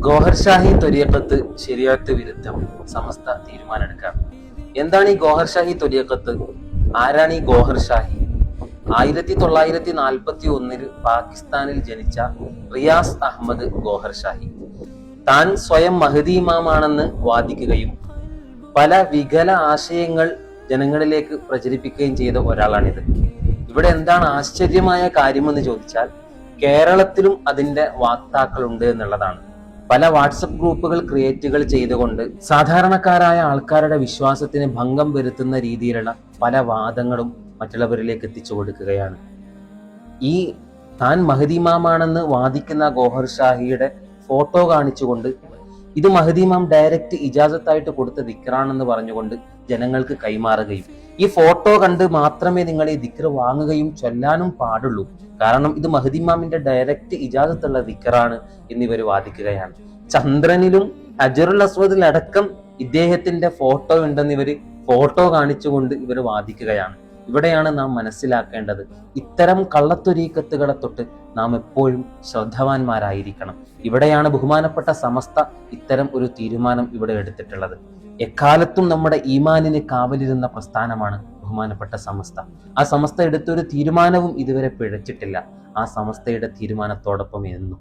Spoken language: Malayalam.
ഗോഹർഷാഹി ത്വരീഖത്ത് ശരിയത്ത് വിരുദ്ധം സമസ്ത തീരുമാനമെടുക്കാം. എന്താണ് ഈ ഗോഹർഷാഹി ത്വരീഖത്ത്? ആരാണ് ഈ ഗോഹർഷാഹി? 1941 പാകിസ്ഥാനിൽ ജനിച്ച റിയാസ് അഹമ്മദ് ഗോഹർഷാഹി താൻ സ്വയം മഹ്ദി ഇമാമാണെന്ന് വാദിക്കുകയും പല വികല ആശയങ്ങൾ ജനങ്ങളിലേക്ക് പ്രചരിപ്പിക്കുകയും ചെയ്ത ഒരാളാണിത്. ഇവിടെ എന്താണ് ആശ്ചര്യമായ കാര്യമെന്ന് ചോദിച്ചാൽ, കേരളത്തിലും അതിന്റെ വാക്താക്കളുണ്ട് എന്നുള്ളതാണ്. പല വാട്സപ്പ് ഗ്രൂപ്പുകൾ ക്രിയേറ്റുകൾ ചെയ്തുകൊണ്ട് സാധാരണക്കാരായ ആൾക്കാരുടെ വിശ്വാസത്തിന് ഭംഗം വരുത്തുന്ന രീതിയിലുള്ള പല വാദങ്ങളും മറ്റുള്ളവരിലേക്ക് എത്തിച്ചു കൊടുക്കുകയാണ്. ഈ താൻ മഹ്ദി ഇമാമാണെന്ന് വാദിക്കുന്ന ഗോഹർഷാഹിയുടെ ഫോട്ടോ കാണിച്ചുകൊണ്ട് ഇത് മഹ്ദി ഇമാം ഡയറക്റ്റ് ഇജാസത്തായിട്ട് കൊടുത്ത ദിക്റാണെന്ന് പറഞ്ഞുകൊണ്ട് ജനങ്ങൾക്ക് കൈമാറുകയും ഈ ഫോട്ടോ കണ്ട് മാത്രമേ നിങ്ങൾ ഈ ദിക്ർ വാങ്ങുകയും ചൊല്ലാനും പാടുള്ളൂ, കാരണം ഇത് മഹ്ദി ഇമാമിന്റെ ഡയറക്റ്റ് ഇജാസത്തുള്ള ദിക്റാണ് എന്നിവർ വാദിക്കുകയാണ്. ചന്ദ്രനിലും ഹജറുൽ അസ്വദിൽ അടക്കം ഇദ്ദേഹത്തിന്റെ ഫോട്ടോ ഉണ്ടെന്ന് ഇവര് ഫോട്ടോ കാണിച്ചുകൊണ്ട് ഇവർ വാദിക്കുകയാണ്. ഇവിടെയാണ് നാം മനസ്സിലാക്കേണ്ടത്, ഇത്തരം കള്ളത്തൊരീക്കത്തുകളെ തൊട്ട് നാം എപ്പോഴും ശ്രദ്ധവാന്മാരായിരിക്കണം. ഇവിടെയാണ് ബഹുമാനപ്പെട്ട സമസ്ത ഇത്തരം ഒരു തീരുമാനം ഇവിടെ എടുത്തിട്ടുള്ളത്. എക്കാലത്തും നമ്മുടെ ഈമാനിന് കാവലിരുന്ന പ്രസ്ഥാനമാണ് ബഹുമാനപ്പെട്ട സമസ്ത. ആ സമസ്ത എടുത്തൊരു തീരുമാനവും ഇതുവരെ പിഴച്ചിട്ടില്ല. ആ സമസ്തയുടെ തീരുമാനത്തോടൊപ്പം എന്നും